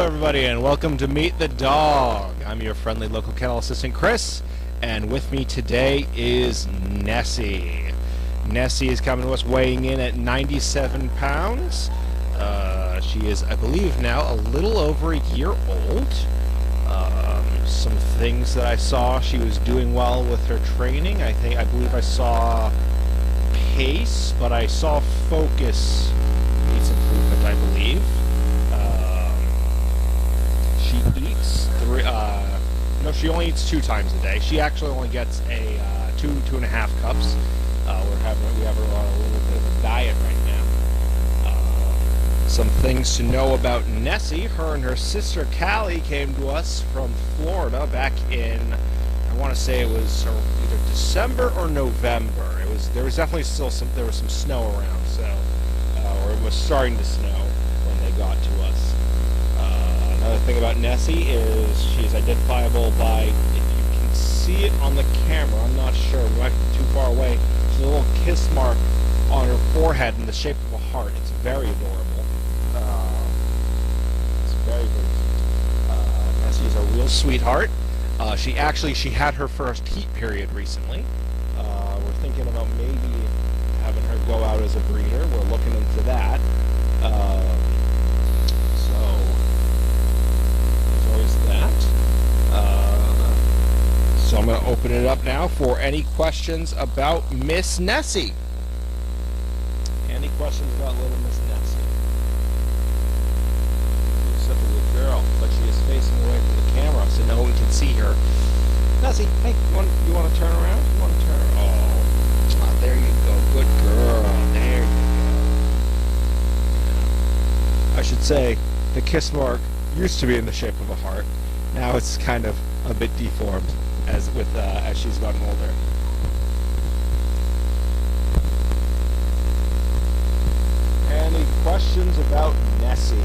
everybody, and welcome to Meet the Dog. I'm your friendly local kennel assistant, Chris, and with me today is Nessie. Nessie is coming to us weighing in at 97 pounds. She is, I believe, now a little over a year old. Some things that I saw, she was doing well with her training. I believe I saw pace, but I saw focus needs improvement, I believe. She eats she only eats 2 times a day. She actually only gets a 2.5 cups. We have her on a little bit of a diet right now. Some things to know about Nessie. Her and her sister Callie came to us from Florida back in, I want to say it was either December or November. There was definitely still some snow around, so or it was starting to snow when they got to us. Another thing about Nessie is she's identifiable by, if you can see it on the camera, I'm not sure, we might be too far away, there's a little kiss mark on her forehead in the shape of a heart. It's very adorable. It's very, very cute. Nessie's a real sweetheart. She had her first heat period recently. We're thinking about maybe having her go out as a breeder. We're looking into that. So I'm going to open it up now for any questions about Miss Nessie. Any questions about little Miss Nessie? She's such a good girl, but she is facing away from the camera so no one can see her. Nessie, hey, you want to turn around? You want to turn? Oh, there you go. Good girl. There you go. Yeah. I should say the kiss mark used to be in the shape of a heart. Now it's kind of a bit deformed as she's gotten older. Any questions about Nessie?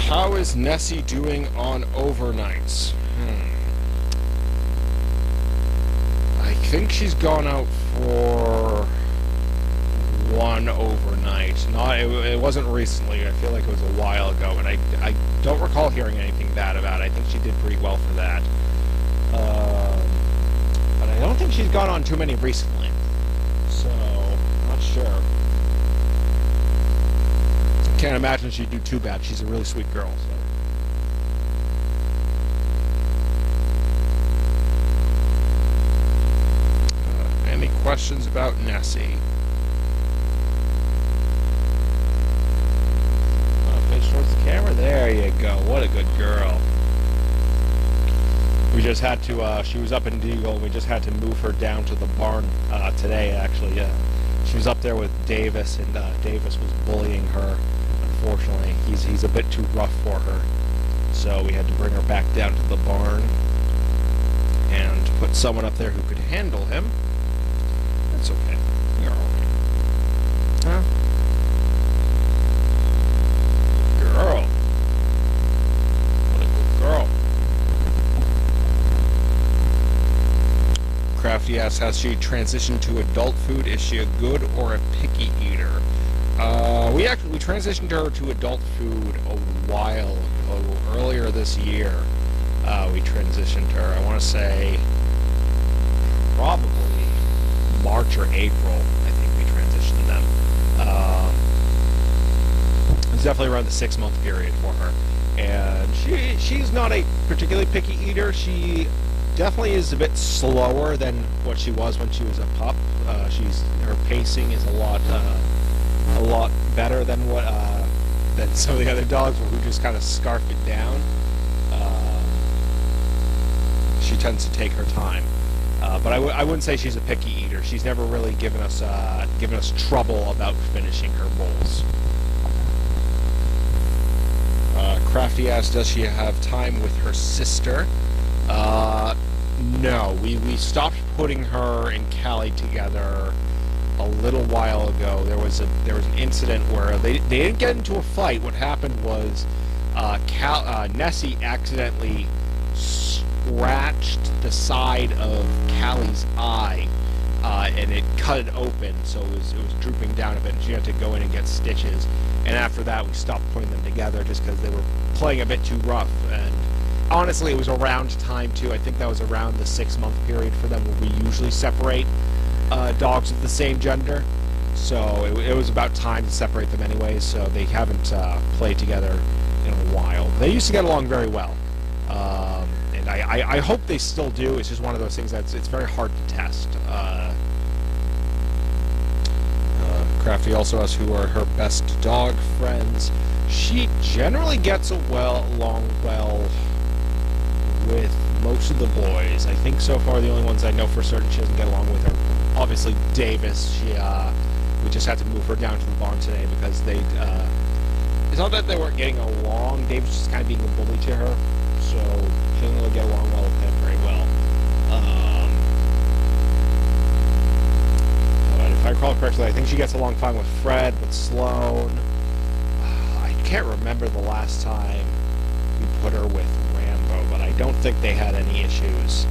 How is Nessie doing on overnights? I think she's gone out for 1 overnight. It wasn't recently. I feel like it was a while ago, and I don't recall hearing anything bad about it. I think she did pretty well for that. But I don't think she's gone on too many recently. So, I'm not sure. Can't imagine she'd do too bad. She's a really sweet girl. So. Any questions about Nessie? Face towards the camera. There you go. What a good girl. We just had to. She was up in Deagle, and we just had to move her down to the barn today. Actually, she was up there with Davis, and Davis was bullying her. Unfortunately, he's a bit too rough for her, so we had to bring her back down to the barn and put someone up there who could handle him. That's okay. You're all right. Huh? Good girl. What a good girl. Crafty asks, has she transitioned to adult food? Is she a good or a picky eater? We transitioned her to adult food a while ago, earlier this year. We transitioned her, I want to say, probably March or April, I think we transitioned them. It was definitely around the 6-month period for her. And she's not a particularly picky eater. She definitely is a bit slower than what she was when she was a pup. Her pacing is a lot better than than some of the other dogs who just kind of scarf it down. She tends to take her time, but I wouldn't say she's a picky eater. She's never really given us trouble about finishing her bowls. Crafty asks, does she have time with her sister? No, we stopped putting her and Callie together a little while ago. There was an incident where they didn't get into a fight. What happened was Nessie accidentally scratched the side of Callie's eye, and it cut it open, so it was drooping down a bit, and she had to go in and get stitches. And after that, we stopped putting them together just because they were playing a bit too rough. And honestly, it was around time too. I think that was around the 6-month period for them where we usually separate dogs of the same gender. So it was about time to separate them anyway. So they haven't played together in a while. They used to get along very well. And I hope they still do. It's just one of those things that's it's very hard to test. Crafty also asks who are her best dog friends. She generally gets along well with most of the boys. I think so far the only ones I know for certain she doesn't get along with are obviously Davis. We just had to move her down to the barn today because it's not that they weren't getting along. Davis was just kind of being a bully to her, so she doesn't really get along well with him very well. But if I recall correctly, I think she gets along fine with Fred, with Sloan. I can't remember the last time we put her with Rambo, but I don't think they had any issues.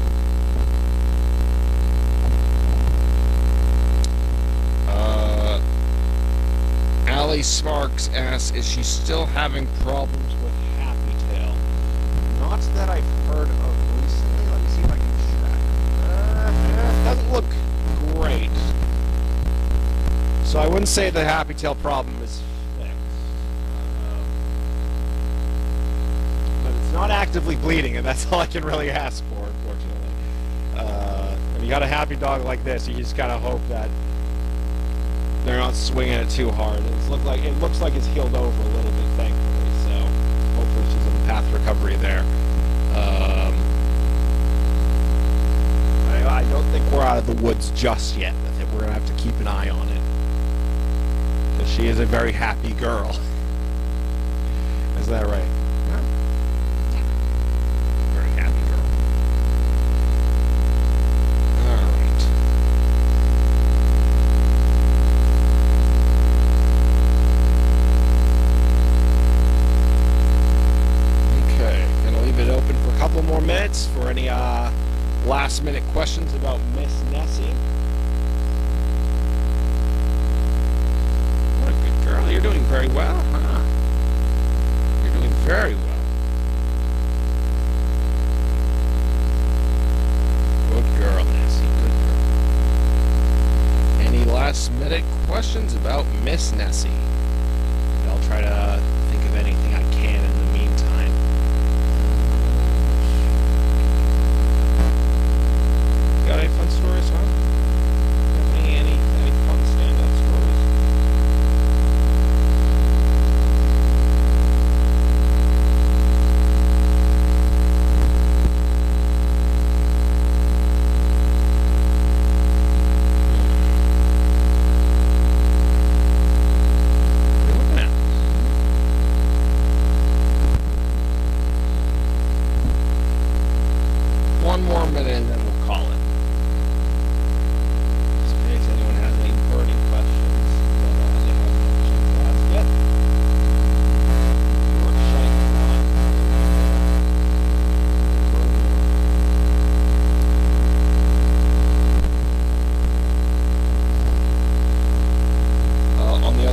Allie Sparks asks, is she still having problems with Happy Tail? Not that I've heard of recently. Let me see if I can check. It doesn't look great. So I wouldn't say the Happy Tail problem is fixed. But it's not actively bleeding, and that's all I can really ask for, unfortunately. When you got a happy dog like this, you just gotta hope that they're not swinging it too hard. It looks like it's healed over a little bit, thankfully. So hopefully she's in the path to recovery there. I don't think we're out of the woods just yet. I think we're gonna have to keep an eye on it because she is a very happy girl. Is that right? Yeah. Very happy girl. All right. Leave it open for a couple more minutes for any last minute questions about Miss Nessie. What a good girl. You're doing very well, huh? You're doing very well. Good girl, Nessie. Good girl. Any last minute questions about Miss Nessie? I'll try to think of anything I can in the meantime. Got any fun stories, huh? Any fun stand-up stories? What are you looking at? One more minute and then we'll call it.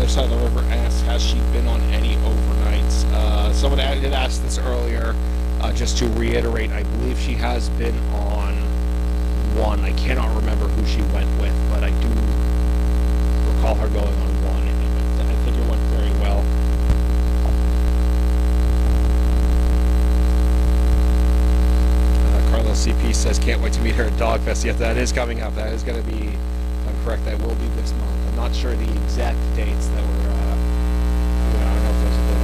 Side of the river asks, has she been on any overnights? Someone did ask this earlier. Just to reiterate, I believe she has been on one. I cannot remember who she went with, but I do recall her going on one, and I think it went very well. Carlos CP says, can't wait to meet her at Dog Fest. Yet that is coming up. That is going to be, if I'm correct, that will be this month. I'm not sure the exact dates that were, I don't know if those have been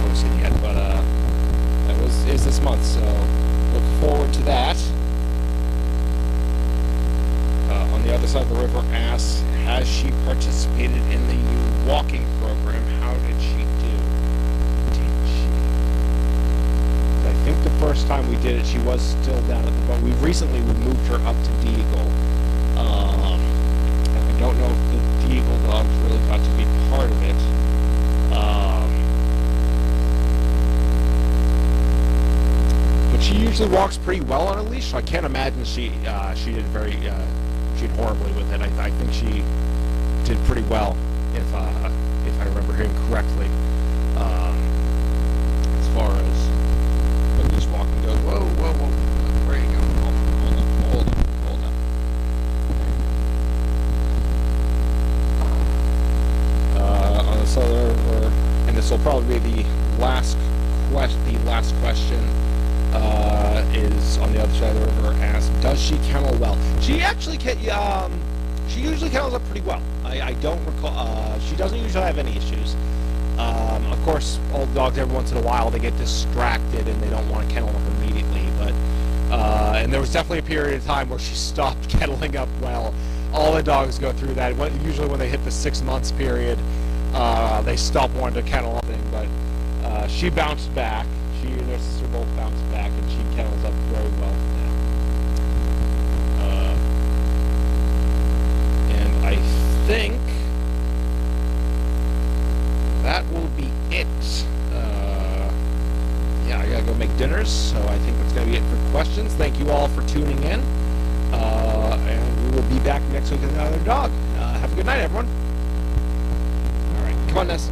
posted yet, but that is this month, so look forward to that. On the other side of the river asks, has she participated in the walking program? How did she do? I think the first time we did it, she was still down at the boat. We moved her up to Deagle. I don't know if the Deagle dogs really got to be part of it. usually walks pretty well on a leash, so I can't imagine she did she did horribly with it. I think she did pretty well, if I remember hearing correctly, as far as the leash walking goes. Whoa, whoa, whoa! Where are you going? Hold on. On this other, and this will probably be the last question. Is on the other side of the river. Asked, does she kennel well? She actually she usually kennels up pretty well. I don't recall. She doesn't usually have any issues. Of course, all dogs every once in a while they get distracted and they don't want to kennel up immediately. But and there was definitely a period of time where she stopped kenneling up well. All the dogs go through that. Usually when they hit the 6 months period, they stop wanting to kennel up. But she bounced back. She and her sister both bounced back, and she kennels up very well now. And I think that will be it. Yeah, I gotta go make dinners, so I think that's gonna be it for questions. Thank you all for tuning in, and we will be back next week with another dog. Have a good night, everyone. All right, come on, Ness.